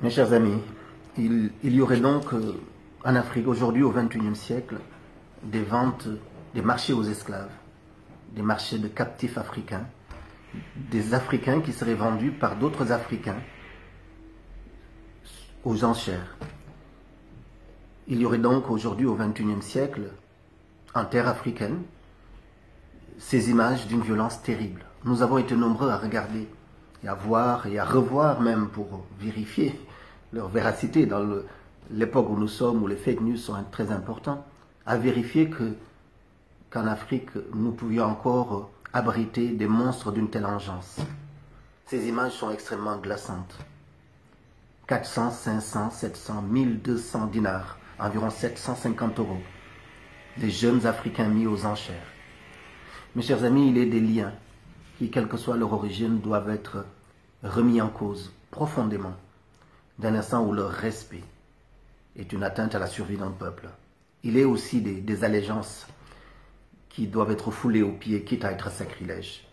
Mes chers amis, il y aurait donc en Afrique aujourd'hui au XXIe siècle des ventes, des marchés aux esclaves, des marchés de captifs africains, des Africains qui seraient vendus par d'autres Africains aux enchères. Il y aurait donc aujourd'hui au XXIe siècle, en terre africaine, ces images d'une violence terrible. Nous avons été nombreux à regarder et à voir et à revoir même pour vérifier leur véracité dans l'époque où nous sommes, où les fake news sont très importants, à vérifier qu'en Afrique, nous pouvions encore abriter des monstres d'une telle engeance. Ces images sont extrêmement glaçantes. 400, 500, 700, 1200 dinars, environ 750 €. Des jeunes Africains mis aux enchères. Mes chers amis, il y a des liens qui, quelle que soit leur origine, doivent être remis en cause profondément, d'un instant où leur respect est une atteinte à la survie d'un peuple. Il est aussi des allégeances qui doivent être foulées aux pieds, quitte à être sacrilèges.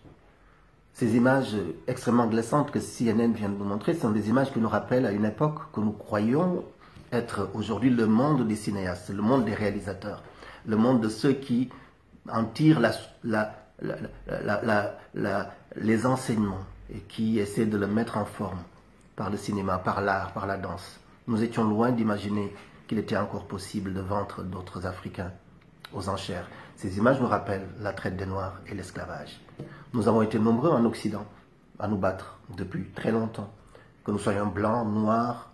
Ces images extrêmement glaçantes que CNN vient de nous montrer sont des images qui nous rappellent à une époque que nous croyons être aujourd'hui le monde des cinéastes, le monde des réalisateurs, le monde de ceux qui en tirent les enseignements et qui essaient de le mettre en forme par le cinéma, par l'art, par la danse. Nous étions loin d'imaginer qu'il était encore possible de vendre d'autres Africains aux enchères. Ces images nous rappellent la traite des Noirs et l'esclavage. Nous avons été nombreux en Occident à nous battre depuis très longtemps. Que nous soyons blancs, noirs,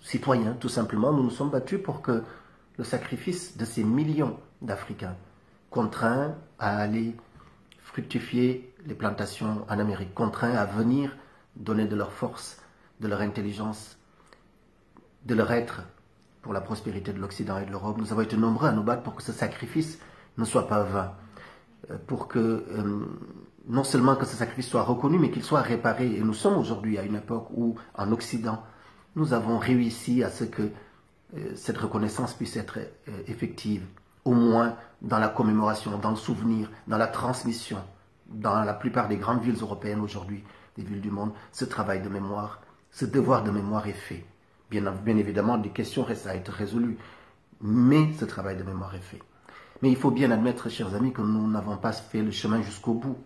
citoyens, tout simplement, nous nous sommes battus pour que le sacrifice de ces millions d'Africains contraints à aller fructifier les plantations en Amérique, contraints à venir donner de leur force, de leur intelligence, de leur être pour la prospérité de l'Occident et de l'Europe. Nous avons été nombreux à nous battre pour que ce sacrifice ne soit pas vain, pour que non seulement que ce sacrifice soit reconnu, mais qu'il soit réparé. Et nous sommes aujourd'hui à une époque où, en Occident, nous avons réussi à ce que cette reconnaissance puisse être effective, au moins dans la commémoration, dans le souvenir, dans la transmission. Dans la plupart des grandes villes européennes aujourd'hui, des villes du monde, ce travail de mémoire, ce devoir de mémoire est fait. Bien évidemment, des questions restent à être résolues, mais ce travail de mémoire est fait. Mais il faut bien admettre, chers amis, que nous n'avons pas fait le chemin jusqu'au bout.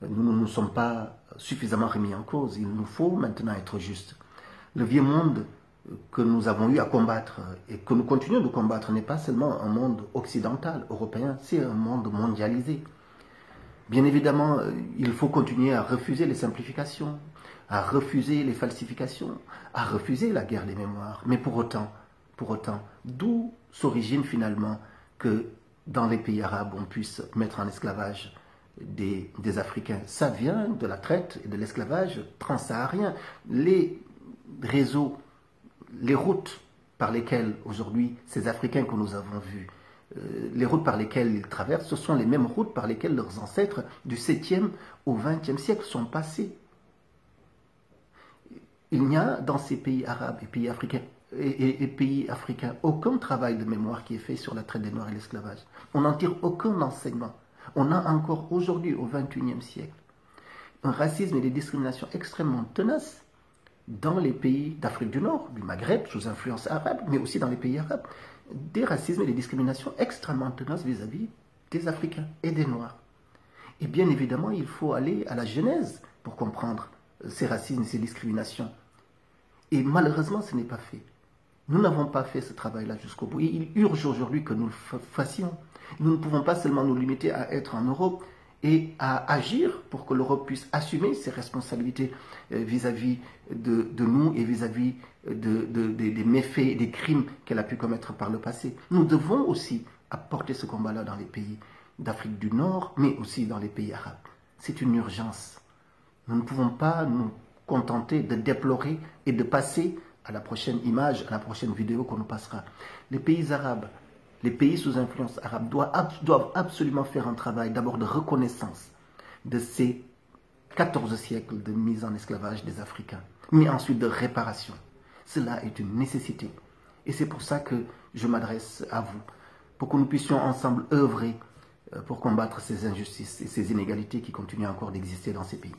Nous ne nous sommes pas suffisamment remis en cause. Il nous faut maintenant être justes. Le vieux monde que nous avons eu à combattre et que nous continuons de combattre n'est pas seulement un monde occidental, européen, c'est un monde mondialisé. Bien évidemment, il faut continuer à refuser les simplifications, à refuser les falsifications, à refuser la guerre des mémoires. Mais pour autant, d'où s'origine finalement que dans les pays arabes, on puisse mettre en esclavage des Africains? Ça vient de la traite et de l'esclavage transsaharien. Les réseaux, les routes par lesquelles aujourd'hui ces Africains que nous avons vus, les routes par lesquelles ils traversent, ce sont les mêmes routes par lesquelles leurs ancêtres du 7e au 20e siècle sont passés. Il n'y a dans ces pays arabes et pays africains aucun travail de mémoire qui est fait sur la traite des Noirs et l'esclavage. On n'en tire aucun enseignement. On a encore aujourd'hui, au XXIe siècle, un racisme et des discriminations extrêmement tenaces dans les pays d'Afrique du Nord, du Maghreb, sous influence arabe, mais aussi dans les pays arabes. Des racismes et des discriminations extrêmement tenaces vis-à-vis des Africains et des Noirs. Et bien évidemment, il faut aller à la genèse pour comprendre ces racismes et ces discriminations. Et malheureusement, ce n'est pas fait. Nous n'avons pas fait ce travail-là jusqu'au bout. Et il urge aujourd'hui que nous le fassions. Nous ne pouvons pas seulement nous limiter à être en Europe et à agir pour que l'Europe puisse assumer ses responsabilités vis-à-vis de nous et vis-à-vis des méfaits et des crimes qu'elle a pu commettre par le passé. Nous devons aussi apporter ce combat-là dans les pays d'Afrique du Nord, mais aussi dans les pays arabes. C'est une urgence. Nous ne pouvons pas nous contenter de déplorer et de passer à la prochaine image, à la prochaine vidéo qu'on nous passera. Les pays arabes, les pays sous influence arabe doivent absolument faire un travail d'abord de reconnaissance de ces 14 siècles de mise en esclavage des Africains, mais ensuite de réparation. Cela est une nécessité. Et c'est pour ça que je m'adresse à vous, pour que nous puissions ensemble œuvrer pour combattre ces injustices et ces inégalités qui continuent encore d'exister dans ces pays.